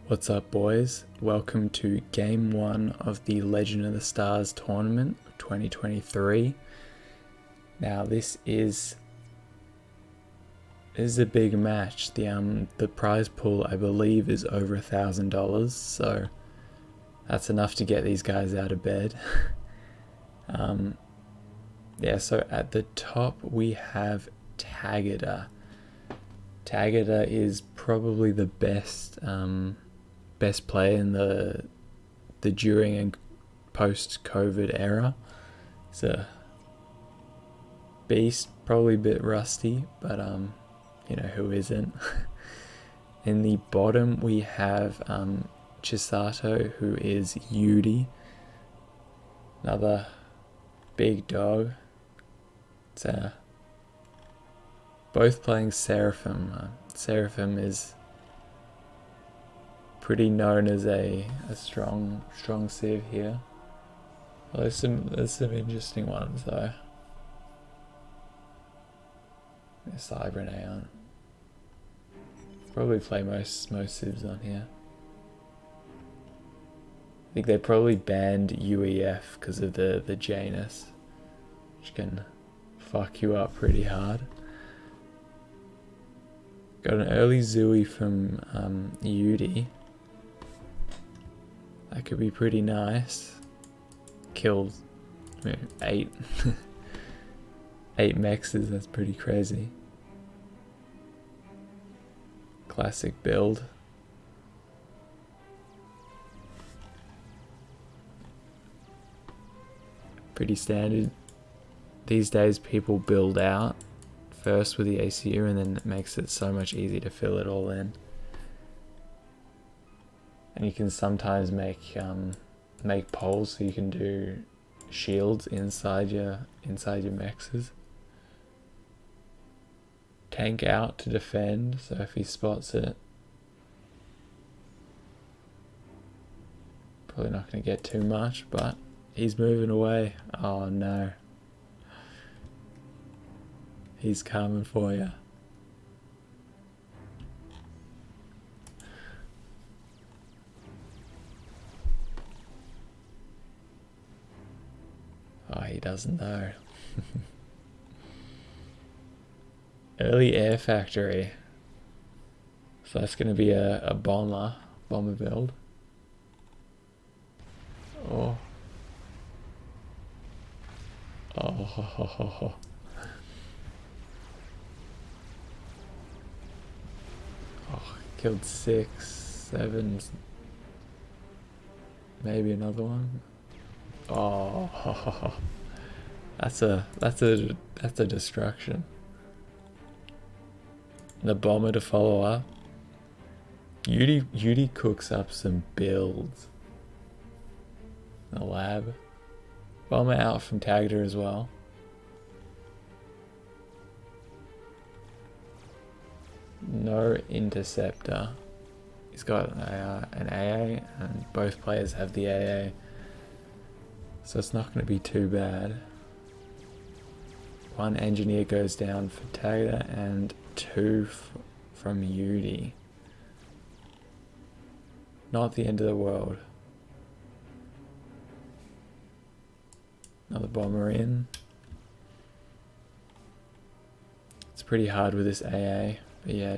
What's up, boys? Welcome to Game 1 of the Legend of the Stars tournament of 2023. Now this is a big match. The prize pool, I believe, is over $1,000, so that's enough to get these guys out of bed. Yeah, so at the top we have Tagada. Tagada is probably the best player in the during and post-COVID era. It's a beast, probably a bit rusty, but you know, who isn't? In the bottom we have Chisato, who is Yudi, another big dog. It's both playing Seraphim. Seraphim is pretty known as a strong civ here. Well, there's some interesting ones though. There's Cyber and Aeon. Probably play most civs on here. I think they probably banned UEF because of the Janus, which can fuck you up pretty hard. Got an early Zooey from Yudi. That could be pretty nice. Killed 8 mexes, that's pretty crazy. Classic build. Pretty standard. These days people build out first with the ACU, and then it makes it so much easier to fill it all in. And you can sometimes make poles so you can do shields inside your mexes. Tank out to defend, so if he spots it, probably not going to get too much, but he's moving away. Oh no. He's coming for you. Oh, he doesn't know. Early air factory. So that's going to be a bomber build. Oh. Oh. Oh, killed 6, 7. Maybe another one. Oh, that's a destruction. The bomber to follow up. Yudi cooks up some builds. The lab. Bomber out from Tagada as well. No interceptor. He's got an AA, and both players have the AA. So it's not going to be too bad. One engineer goes down for Tagada and 2 from Yudi. Not the end of the world. Another bomber in. It's pretty hard with this AA, but yeah,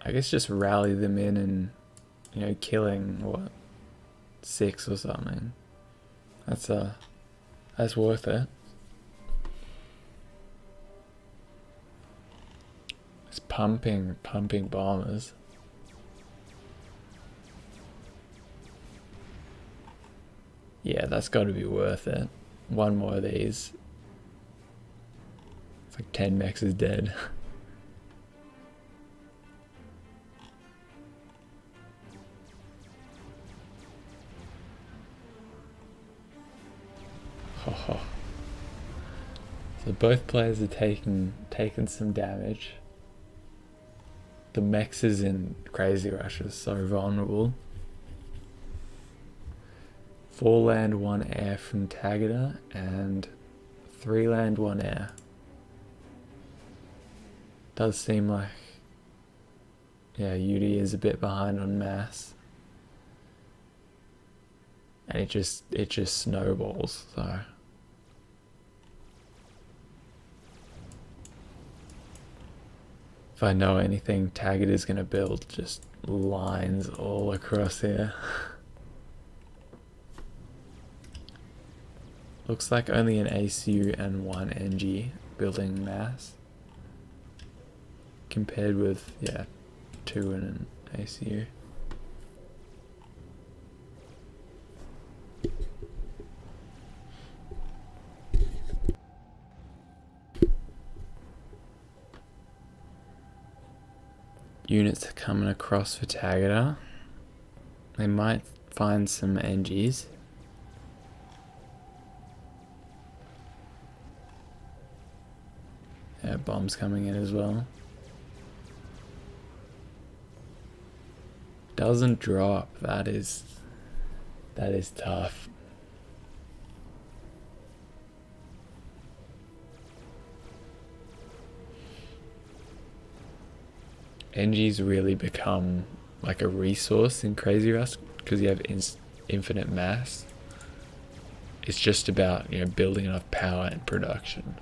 I guess just rally them in and, you know, killing what, 6 or something. That's worth it. It's pumping bombers. Yeah, that's got to be worth it. One more of these. It's like 10 mechs is dead. So both players are taking some damage. The mexes in Crazy Rush are so vulnerable. 4 land, 1 air from Tagada, and 3 land, 1 air. Does seem like Yeah, Yuri is a bit behind on mass. And it just snowballs, so. If I know anything, Tagada is going to build just lines all across here. Looks like only an ACU and one NG building mass. Compared with, yeah, 2 in an ACU. Units are coming across for Tagada. They might find some NGs. Yeah, bombs coming in as well. Doesn't drop. That is tough. NG's really become like a resource in Crazy Rust because you have infinite mass. It's just about, you know, building enough power and production.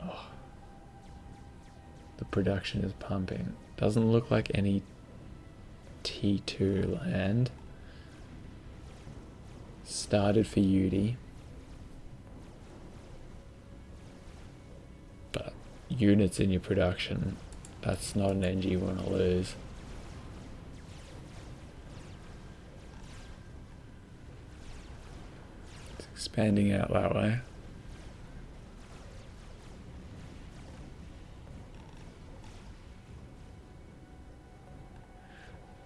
Oh, the production is pumping. Doesn't look like any T2 land. Started for Yudi. But units in your production, that's not an NG you want to lose. It's expanding out that way.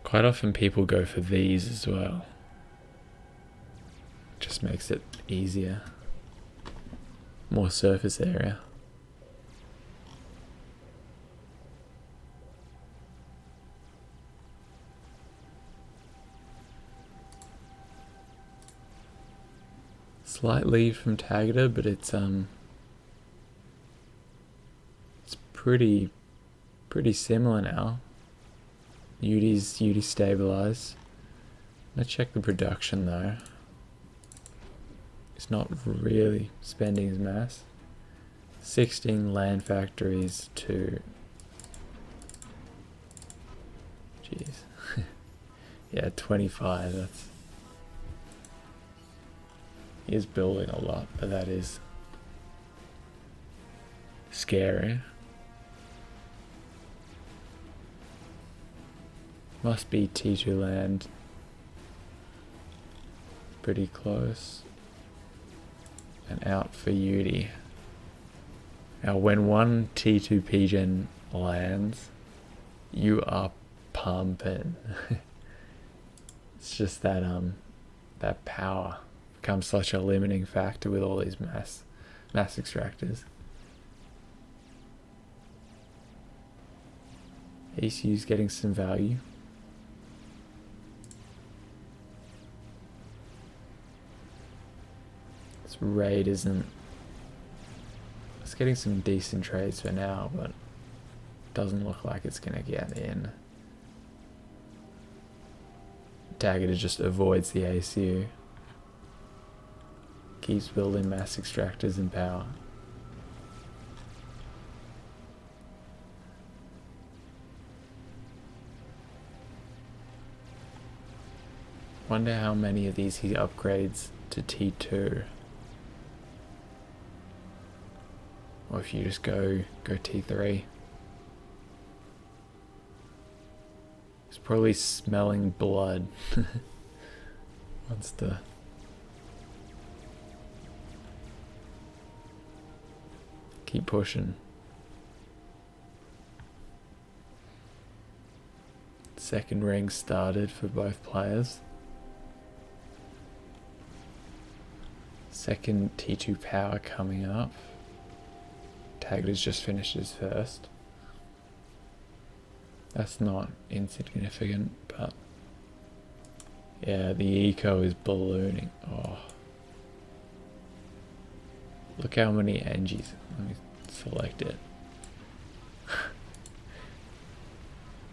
Quite often people go for these as well. Just makes it easier. More surface area. Slight lead from Tagada, but it's pretty similar now. Udi's stabilized. Let's check the production though. He's not really spending his mass. 16 land factories to... Jeez. Yeah, 25, that's... He is building a lot, but that is scary. Must be T2 land. Pretty close. And out for Yudi. Now when one T2 PGen lands, you are pumping. It's just that that power becomes such a limiting factor with all these mass extractors. ECU's getting some value. This raid isn't... It's getting some decent trades for now, but doesn't look like it's gonna get in. Tagada just avoids the ACU. Keeps building mass extractors and power. Wonder how many of these he upgrades to T2. Or if you just go T3. He's probably smelling blood. Wants to... Keep pushing. Second ring started for both players. Second T2 power coming up. Tagada's just finished his first. That's not insignificant, but yeah, the eco is ballooning. Oh, look how many NGs. Let me select it.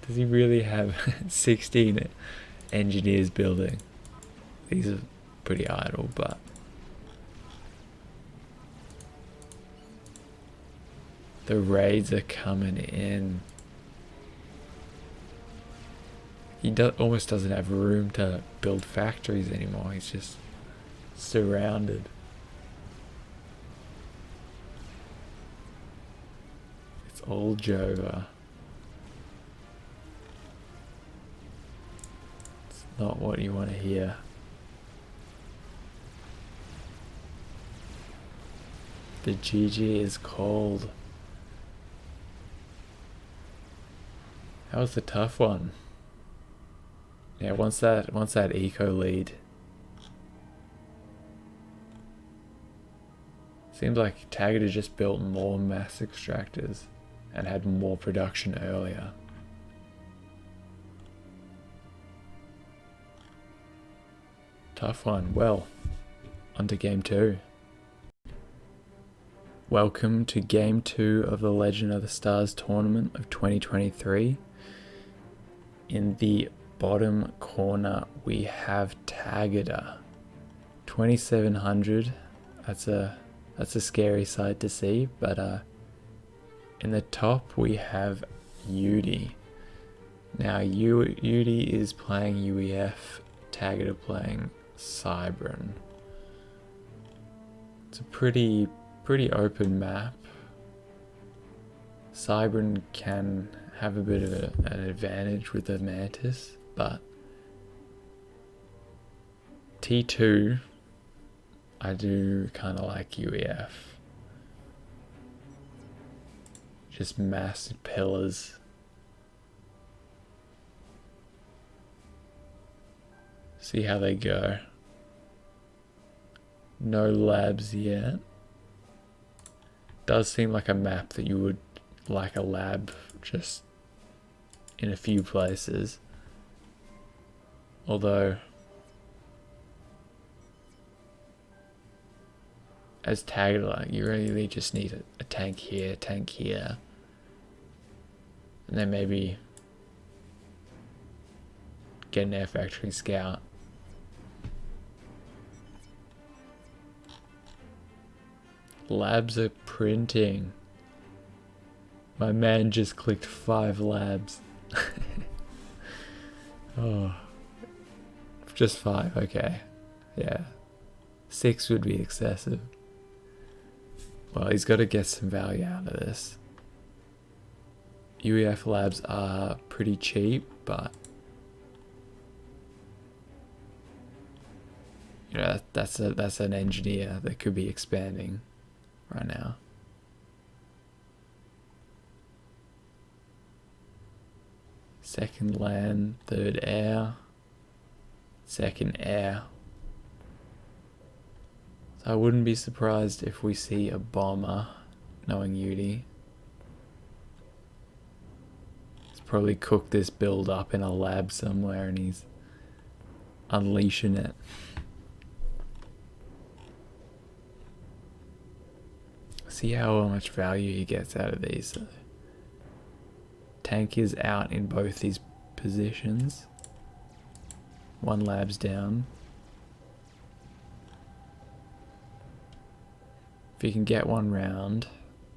Does he really have 16 engineers building? These are pretty idle, but the raids are coming in. He almost doesn't have room to build factories anymore. He's just surrounded. It's all Jova. It's not what you want to hear. The GG is cold. That was the tough one. Yeah, once that eco lead. Seems like Tagada just built more mass extractors and had more production earlier. Tough one. Well, on to game 2. Welcome to game 2 of the Legend of the Stars tournament of 2023. In the bottom corner we have Tagada, 2700. That's a scary sight to see. But in the top we have Yudi. Now Yudi is playing UEF, Tagada playing Cybran. It's a pretty open map. Cybran can have a bit of an advantage with the Mantis, but T2, I do kind of like UEF. Just massive pillars. See how they go. No labs yet. Does seem like a map that you would like a lab just in a few places. Although, as Tagada, you really just need a tank here, and then maybe get an air factory scout. Labs are printing. My man just clicked 5 labs. Oh, just 5, okay. Yeah, 6 would be excessive. Well, he's got to get some value out of this. UEF labs are pretty cheap, but you know, that's an engineer that could be expanding right now. Second land, third air, second air. So I wouldn't be surprised if we see a bomber, knowing Yudi. He's probably cooked this build up in a lab somewhere and he's unleashing it. See how much value he gets out of these. Tank is out in both these positions. 1 lab's down. If you can get 1 round,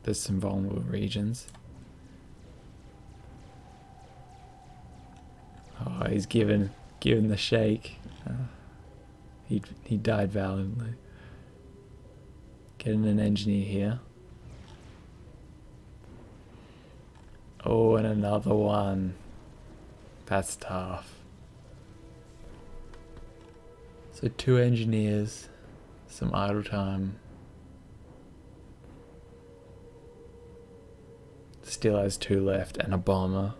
there's some vulnerable regions. Oh, he's given the shake. He died valiantly. Getting an engineer here. Oh, and another one. That's tough. So 2 engineers, some idle time. Still has 2 left and a bomber.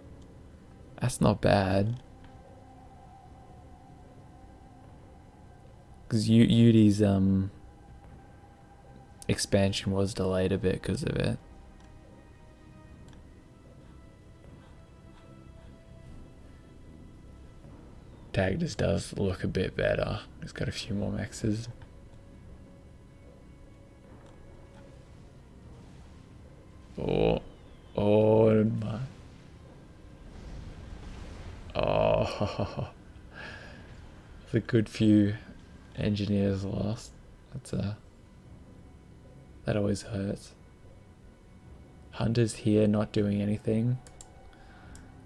That's not bad. Because Udi's expansion was delayed a bit because of it. Tagada's does look a bit better. He's got a few more maxes. Oh, oh my. Oh, the good few engineers lost. That always hurts. Hunter's here not doing anything.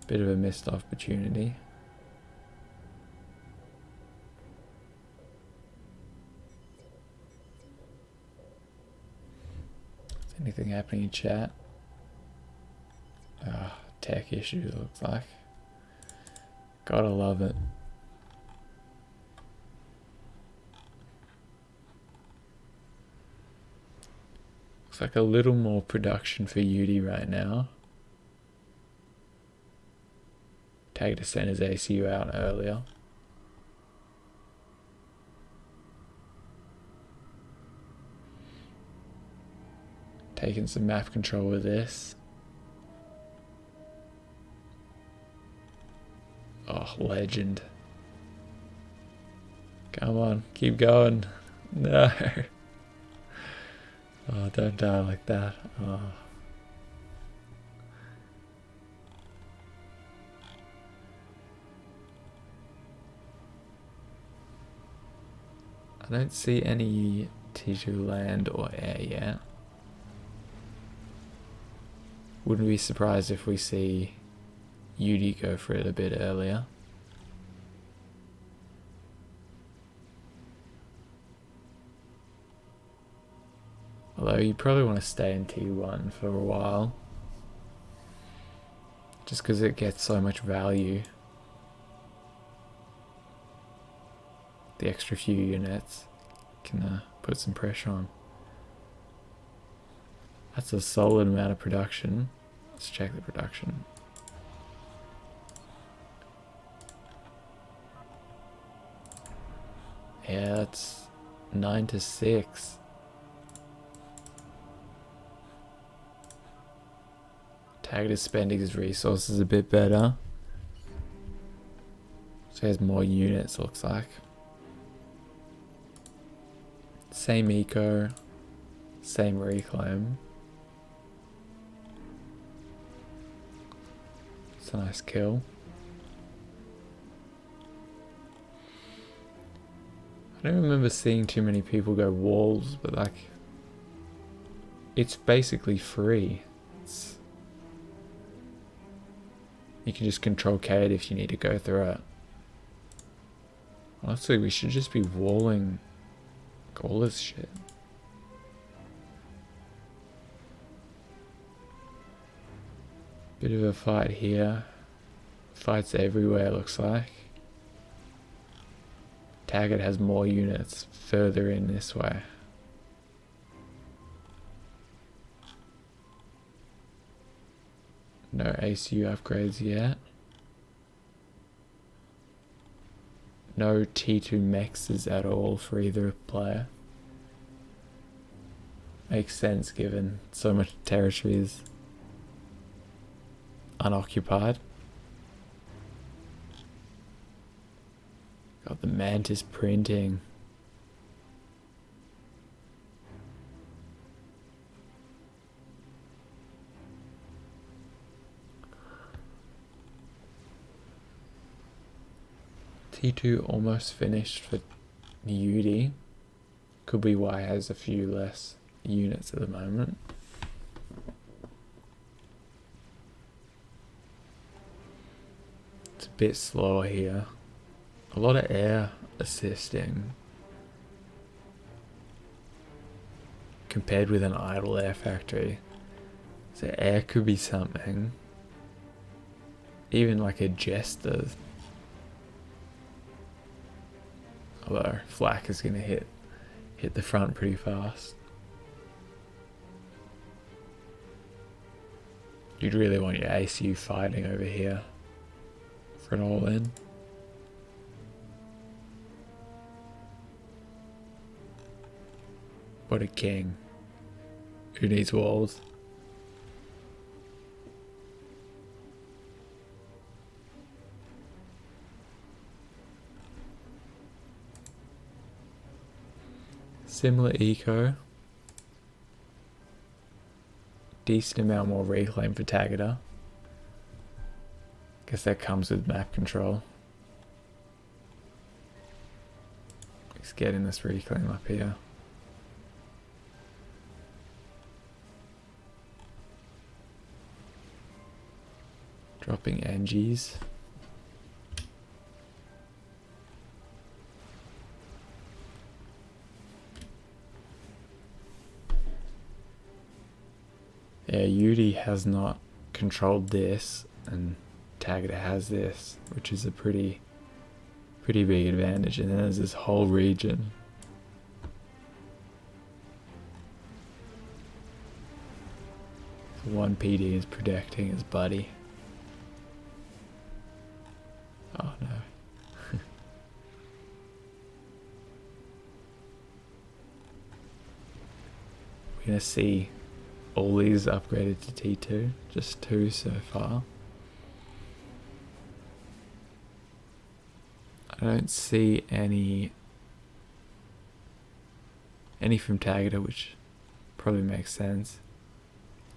Bit of a missed opportunity. Is anything happening in chat? Tech issues looks like. Gotta love it. Looks like a little more production for Yudi right now. Tagada sent his ACU out earlier. Taking some map control with this. Oh, legend. Come on, keep going. No. Oh, don't die like that. Oh. I don't see any T2 land or air yet. Wouldn't be surprised if we see Yudi go for it a bit earlier. Although you probably want to stay in T1 for a while. Just because it gets so much value. The extra few units can put some pressure on. That's a solid amount of production. Let's check the production. Yeah, that's 9 to 6. Tagada is spending his resources a bit better. So he has more units, looks like. Same eco, same reclaim. It's a nice kill. I don't remember seeing too many people go walls, but like, it's basically free. You can just control K it if you need to go through it. Honestly, we should just be walling all this shit. Bit of a fight here. Fights everywhere, looks like. Tagada has more units further in this way. No ACU upgrades yet. No T2 mexes at all for either player. Makes sense given so much territory is unoccupied. Got the Mantis printing. T2 almost finished for Yudi. Could be why it has a few less units at the moment. It's a bit slower here. A lot of air assisting compared with an idle air factory. So air could be something. Even like a jester. Although flak is going to hit the front pretty fast. You'd really want your ACU fighting over here for an all-in. What a king. Who needs walls? Similar eco. decent amount more reclaim for Tagada. Guess that comes with map control. Let's get in this reclaim up here. Dropping Angie's. Yeah, Yudi has not controlled this, and Tagada has this, which is a pretty big advantage. And then there's this whole region. One PD is protecting his buddy. Oh no. We're gonna see all these upgraded to T2, just 2 so far. I don't see any from Tagada, which probably makes sense.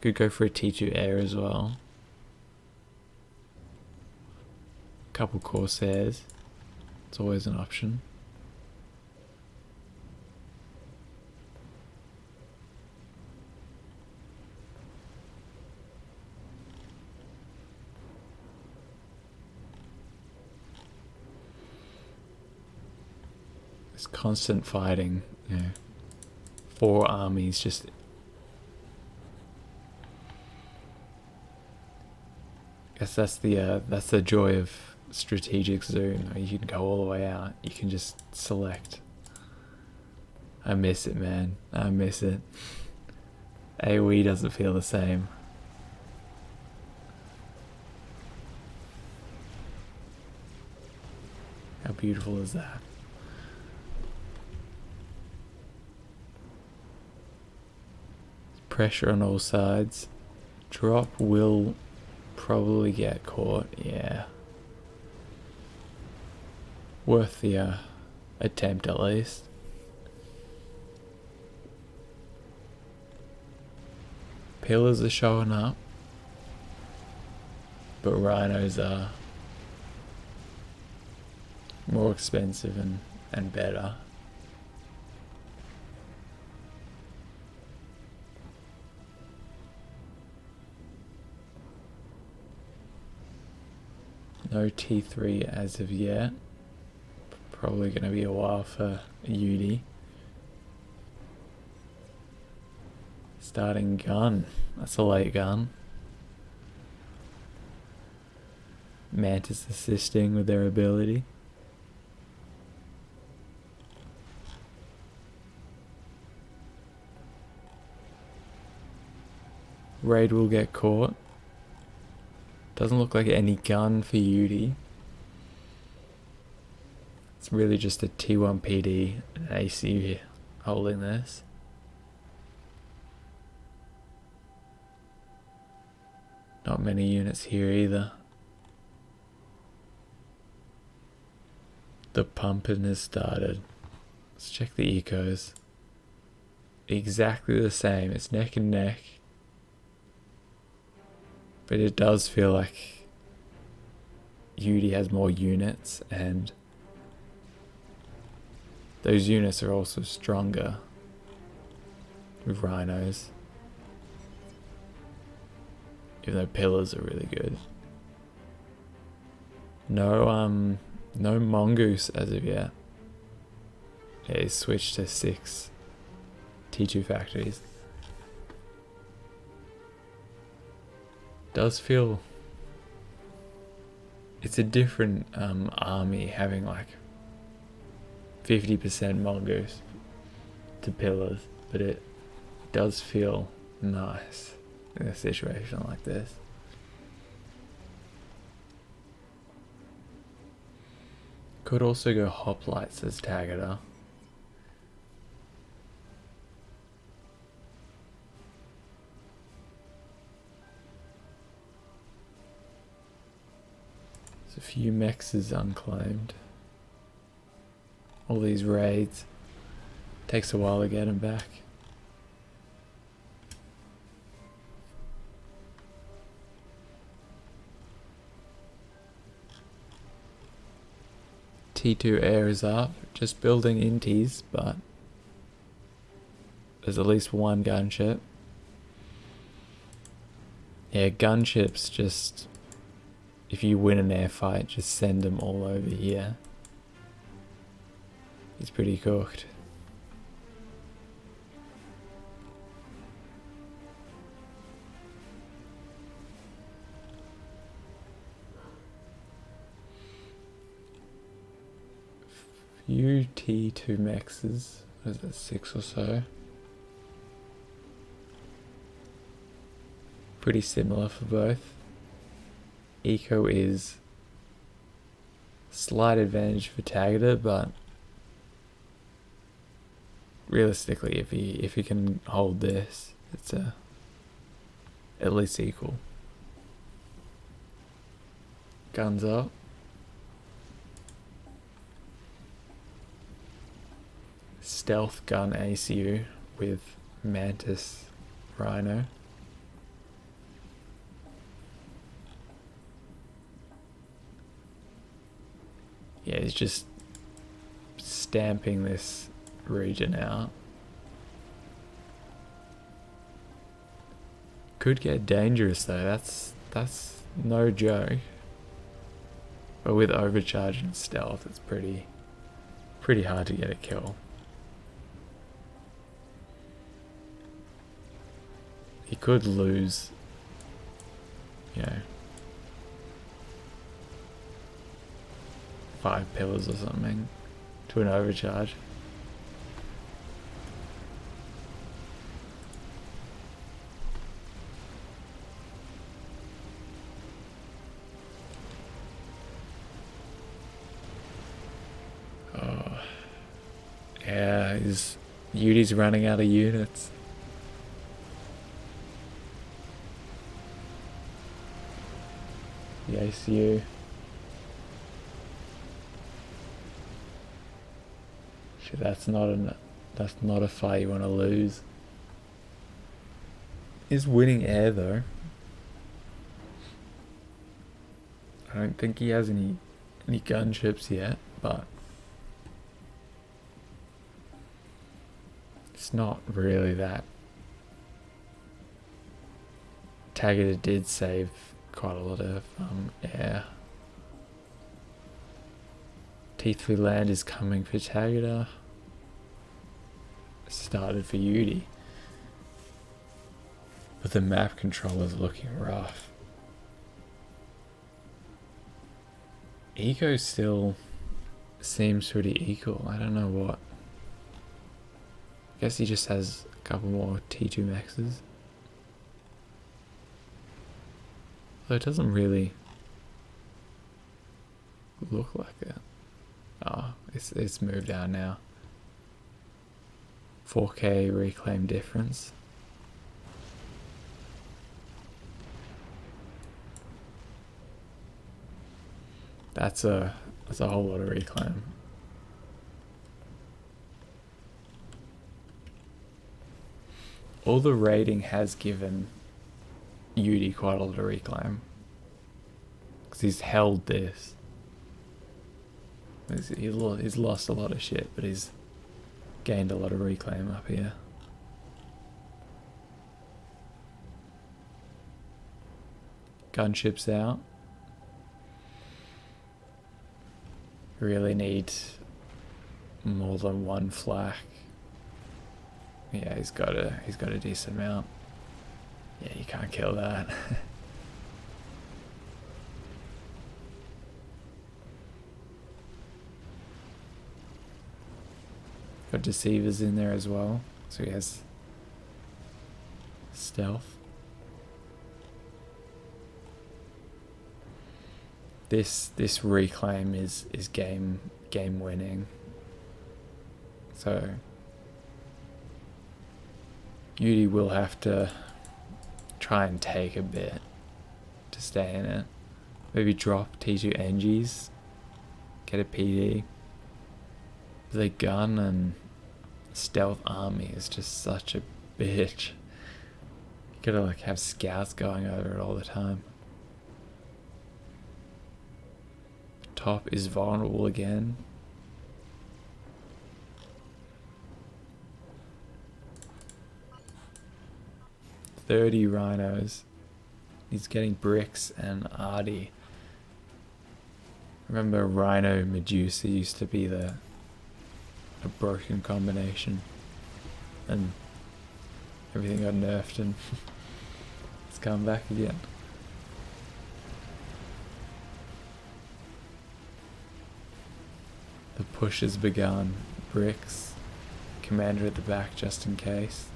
Could go for a T2 Air as well. Couple Corsairs, it's always an option. This constant fighting, you know, 4 armies just guess that's the joy of strategic Zoom. You can go all the way out. You can just select. I miss it, man. I miss it. AoE doesn't feel the same. How beautiful is that? Pressure on all sides. Drop will probably get caught, yeah. Worth the attempt at least. Pillars are showing up, but rhinos are more expensive and better. No T3 as of yet. Probably going to be a while for Yudi. Starting gun. That's a late gun. Mantis assisting with their ability. Raid will get caught. Doesn't look like any gun for Yudi. It's really just a T1 PD and an AC holding this. Not many units here either. The pumping has started. Let's check the ecos. Exactly the same. It's neck and neck. But it does feel like Yudi has more units, and those units are also stronger with rhinos. Even though pillars are really good. No mongoose as of yet. Yeah, he's switched to 6 T2 factories. Does feel it's a different army having like 50% mongoose to pillars, but it does feel nice in a situation like this. Could also go hoplites as Tagada. There's a few mechs is unclaimed. All these raids. Takes a while to get them back. T2 air is up, just building inties, but there's at least one gunship. Yeah, gunships just, if you win an air fight, just send them all over here. He's pretty cooked. Few T2 mexes, what is that, 6 or so? Pretty similar for both. Eco is slight advantage for Tagada, but realistically, if he can hold this, it's at least equal. Guns up. Stealth gun ACU with Mantis Rhino. Yeah, he's just stamping this region out. Could get dangerous though, that's no joke. But with overcharge and stealth, it's pretty hard to get a kill. He could lose, you know, 5 pillars or something to an overcharge. Oh, yeah, Yudi's running out of units. The ACU. Shit, that's not a fight you want to lose. He's winning air though. I don't think he has any gunships yet, but it's not really that. Tagada did save quite a lot of air. T3 land is coming for Tagada. Started for Yudi. But the map controller's looking rough. Eco still seems pretty equal. I don't know what. I guess he just has a couple more T2 maxes. Though it doesn't really look like it. Oh, it's moved out now. 4K reclaim difference. That's a whole lot of reclaim. All the raiding has given Yudi quite a lot of reclaim. Because he's held this. He's lost a lot of shit, but he's gained a lot of reclaim up here. Gunships out. Really need more than one flak. Yeah, he's got a decent amount. Yeah, you can't kill that. Got deceivers in there as well, so he has stealth. This reclaim is game winning. So Yudi will have to try and take a bit to stay in it. Maybe drop T2 NGs, get a PD. The gun and stealth army is just such a bitch. You gotta like have scouts going over it all the time. Top is vulnerable again. 30 rhinos. He's getting bricks and arty. Remember Rhino Medusa used to be a broken combination, and everything got nerfed and it's come back again. The push has begun. Bricks. Commander at the back just in case.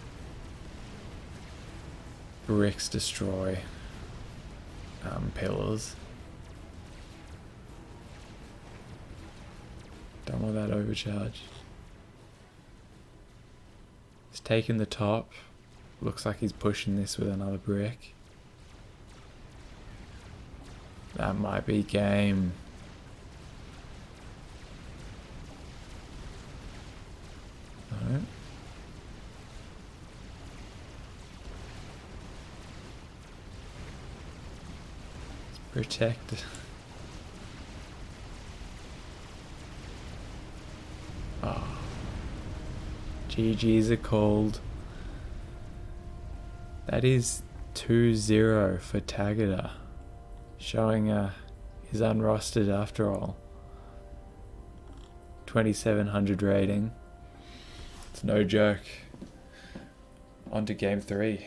Bricks destroy pillars. Don't want that overcharge. He's taking the top. Looks like he's pushing this with another brick. That might be game. No. It's protected. Oh. GG's are called. That is 2-0 for Tagada. Showing he's unrosted after all. 2700 rating. It's no joke. On to game 3.